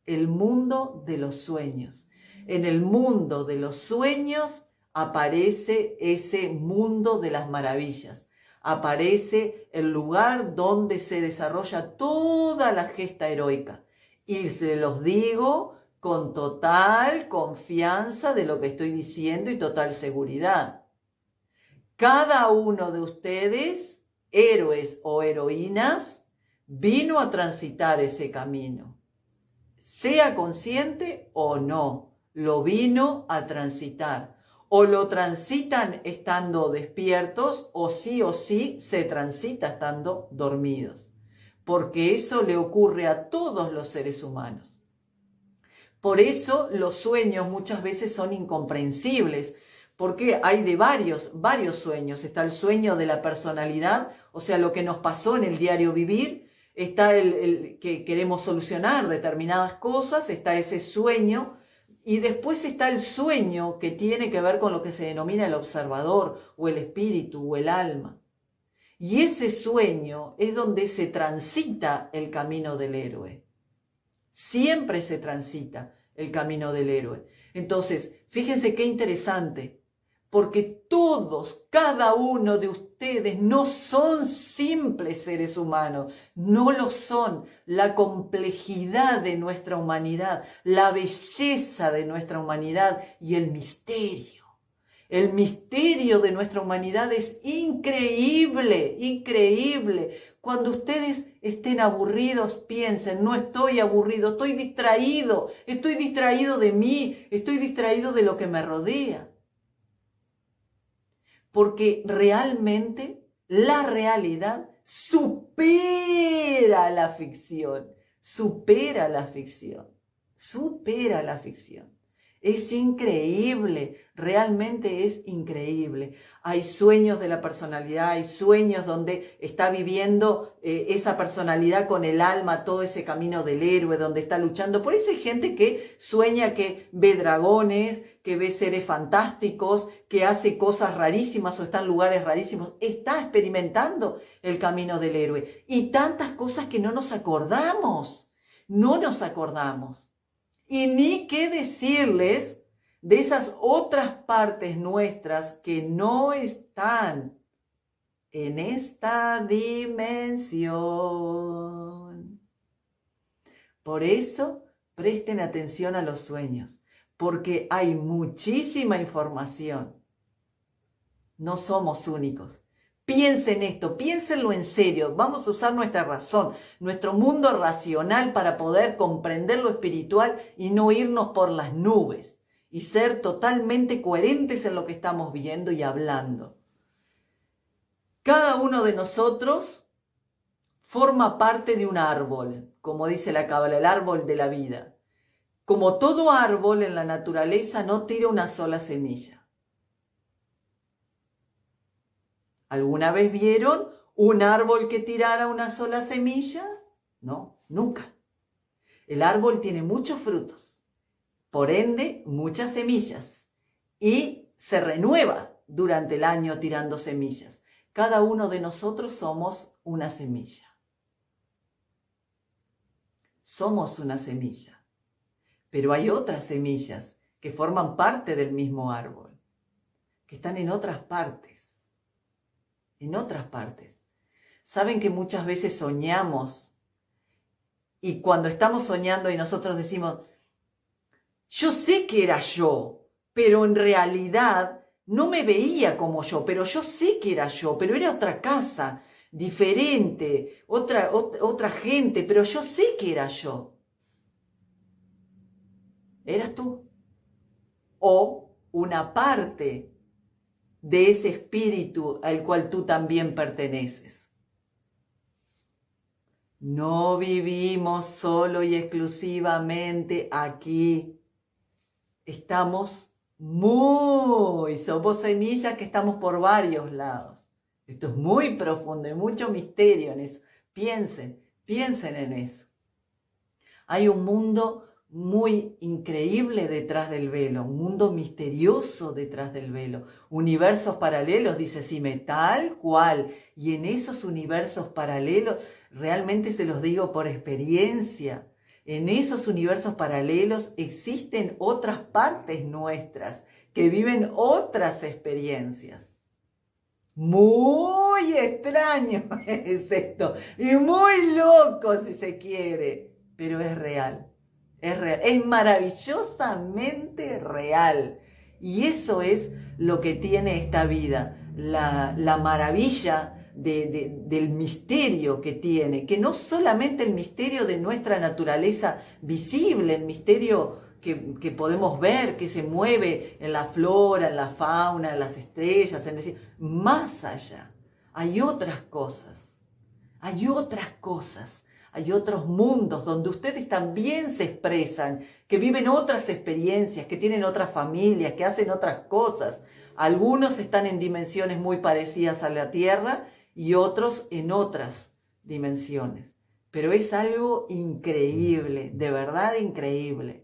El mundo de los sueños. En el mundo de los sueños aparece ese mundo de las maravillas. aparece el lugar donde se desarrolla toda la gesta heroica. Y se los digo con total confianza de lo que estoy diciendo y total seguridad. Cada uno de ustedes, héroes o heroínas, vino a transitar ese camino. Sea consciente o no, lo vino a transitar. O lo transitan estando despiertos o sí se transita estando dormidos. Porque eso le ocurre a todos los seres humanos. Por eso los sueños muchas veces son incomprensibles, porque hay de varios sueños. Está el sueño de la personalidad, o sea, lo que nos pasó en el diario vivir. Está el que queremos solucionar determinadas cosas, está ese sueño, y después está el sueño que tiene que ver con lo que se denomina el observador, o el espíritu, o el alma. Y ese sueño es donde se transita el camino del héroe. Siempre se transita el camino del héroe. Entonces, fíjense qué interesante, porque todos, cada uno de ustedes no son simples seres humanos, no lo son. La complejidad de nuestra humanidad, la belleza de nuestra humanidad y el misterio. El misterio de nuestra humanidad es increíble, increíble. Cuando ustedes estén aburridos, piensen, no estoy aburrido, estoy distraído de mí, estoy distraído de lo que me rodea. Porque realmente la realidad supera la ficción, supera la ficción, supera la ficción. Es increíble, realmente es increíble. Hay sueños de la personalidad, hay sueños donde está viviendo esa personalidad con el alma, todo ese camino del héroe, donde está luchando. Por eso hay gente que sueña que ve dragones, que ve seres fantásticos, que hace cosas rarísimas o está en lugares rarísimos. Está experimentando el camino del héroe. Y tantas cosas que no nos acordamos, no nos acordamos. Y ni qué decirles de esas otras partes nuestras que no están en esta dimensión. Por eso, presten atención a los sueños, porque hay muchísima información. No somos únicos. Piensen esto, piénsenlo en serio. Vamos a usar nuestra razón, nuestro mundo racional para poder comprender lo espiritual y no irnos por las nubes y ser totalmente coherentes en lo que estamos viendo y hablando. Cada uno de nosotros forma parte de un árbol, como dice la Cábala, el árbol de la vida. Como todo árbol en la naturaleza no tira una sola semilla. ¿Alguna vez vieron un árbol que tirara una sola semilla? No, nunca. El árbol tiene muchos frutos, por ende, muchas semillas, y se renueva durante el año tirando semillas. Cada uno de nosotros somos una semilla. Somos una semilla, pero hay otras semillas que forman parte del mismo árbol, que están en otras partes. En otras partes. Saben que muchas veces soñamos y cuando estamos soñando y nosotros decimos, yo sé que era yo, pero en realidad no me veía como yo, pero yo sé que era yo, pero era otra casa, diferente, otra gente, pero yo sé que era yo. ¿Eras tú? O una parte de ese espíritu al cual tú también perteneces. No vivimos solo y exclusivamente aquí. Somos semillas que estamos por varios lados. Esto es muy profundo, hay mucho misterio en eso. Piensen en eso. Hay un mundo muy increíble detrás del velo, un mundo misterioso detrás del velo, universos paralelos, dice Sime, tal cual, y en esos universos paralelos, realmente se los digo por experiencia, en esos universos paralelos existen otras partes nuestras que viven otras experiencias. Muy extraño es esto, y muy loco si se quiere, pero es real, es maravillosamente real. Y eso es lo que tiene esta vida, la maravilla del misterio que tiene, que no solamente el misterio de nuestra naturaleza visible, el misterio que podemos ver, que se mueve en la flora, en la fauna, en las estrellas, más allá. Hay otras cosas, hay otras cosas, hay otros mundos donde ustedes también se expresan, que viven otras experiencias, que tienen otras familias, que hacen otras cosas. Algunos están en dimensiones muy parecidas a la Tierra y otros en otras dimensiones. Pero es algo increíble, de verdad increíble.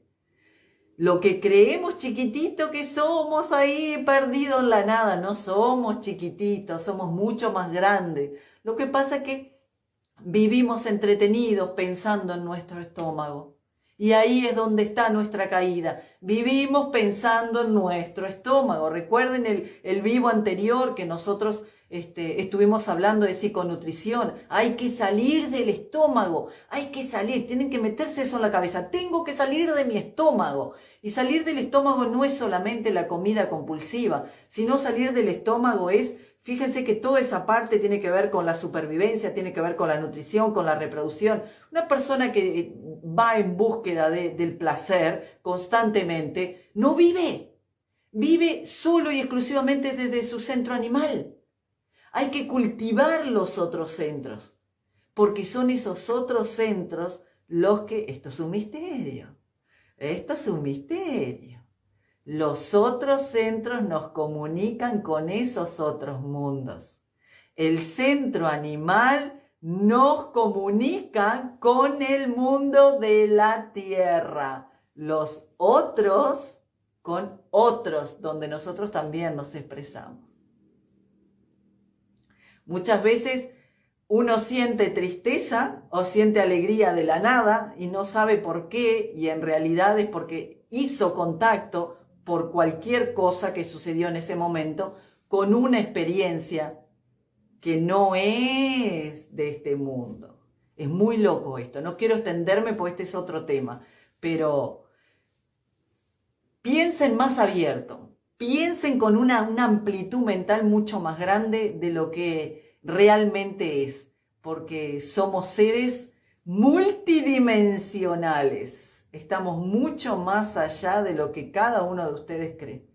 Lo que creemos chiquitito que somos ahí perdidos en la nada, no somos chiquititos, somos mucho más grandes. Lo que pasa es que vivimos entretenidos pensando en nuestro estómago. Y ahí es donde está nuestra caída. Vivimos pensando en nuestro estómago. Recuerden el vivo anterior que nosotros estuvimos hablando de psiconutrición. Hay que salir del estómago. Hay que salir. Tienen que meterse eso en la cabeza. Tengo que salir de mi estómago. Y salir del estómago no es solamente la comida compulsiva, sino salir del estómago es... Fíjense que toda esa parte tiene que ver con la supervivencia, tiene que ver con la nutrición, con la reproducción. Una persona que va en búsqueda del placer constantemente no vive. Vive solo y exclusivamente desde su centro animal. Hay que cultivar los otros centros, porque son esos otros centros los que... Esto es un misterio. Esto es un misterio. Los otros centros nos comunican con esos otros mundos. El centro animal nos comunica con el mundo de la Tierra. Los otros con otros, donde nosotros también nos expresamos. Muchas veces uno siente tristeza o siente alegría de la nada y no sabe por qué, y en realidad es porque hizo contacto por cualquier cosa que sucedió en ese momento, con una experiencia que no es de este mundo. Es muy loco esto, no quiero extenderme porque este es otro tema, pero piensen más abierto, piensen con una amplitud mental mucho más grande de lo que realmente es, porque somos seres multidimensionales. Estamos mucho más allá de lo que cada uno de ustedes cree.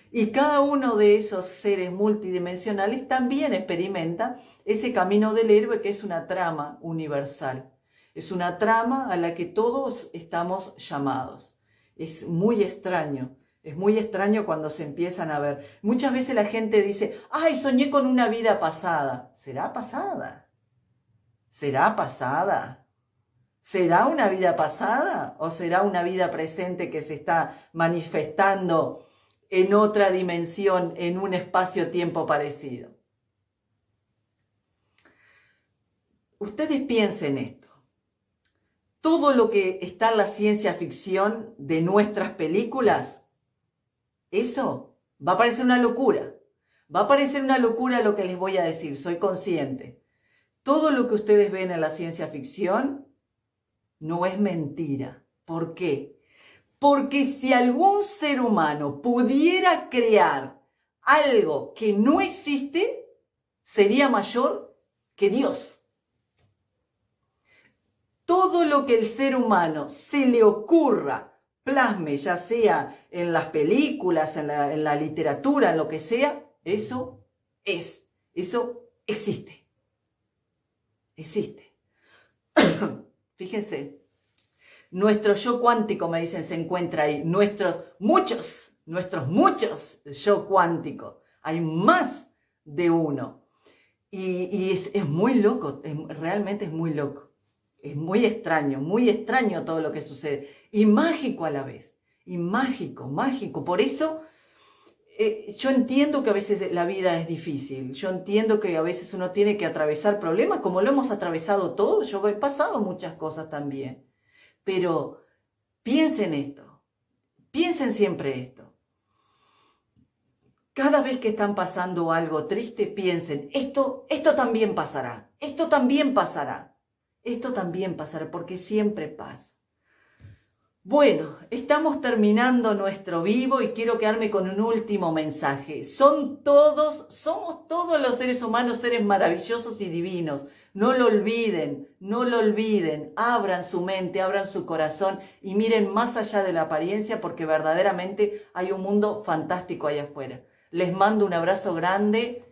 Y cada uno de esos seres multidimensionales también experimenta ese camino del héroe, que es una trama universal. Es una trama a la que todos estamos llamados. Es muy extraño cuando se empiezan a ver. Muchas veces la gente dice, ¡ay, soñé con una vida pasada! ¿Será pasada? ¿Será pasada? ¿Será una vida pasada o será una vida presente que se está manifestando en otra dimensión, en un espacio-tiempo parecido? Ustedes piensen esto. Todo lo que está en la ciencia ficción de nuestras películas, eso va a parecer una locura. Va a parecer una locura lo que les voy a decir, soy consciente. Todo lo que ustedes ven en la ciencia ficción no es mentira. ¿Por qué? Porque si algún ser humano pudiera crear algo que no existe, sería mayor que Dios. Todo lo que el ser humano se le ocurra, plasme, ya sea en las películas, en la literatura, en lo que sea, eso existe. Existe. Fíjense, nuestro yo cuántico, me dicen, se encuentra ahí. Nuestros muchos yo cuántico. Hay más de uno. Y es muy loco, realmente es muy loco. Es muy extraño todo lo que sucede. Y mágico a la vez. Y mágico. Por eso yo entiendo que a veces la vida es difícil. Yo entiendo que a veces uno tiene que atravesar problemas, como lo hemos atravesado todos. Yo he pasado muchas cosas también. Pero piensen esto. Piensen siempre esto. Cada vez que están pasando algo triste, piensen, esto también pasará, esto también pasará, esto también pasará, porque siempre pasa. Bueno, estamos terminando nuestro vivo y quiero quedarme con un último mensaje. Somos todos los seres humanos seres maravillosos y divinos. No lo olviden, no lo olviden. Abran su mente, abran su corazón y miren más allá de la apariencia porque verdaderamente hay un mundo fantástico allá afuera. Les mando un abrazo grande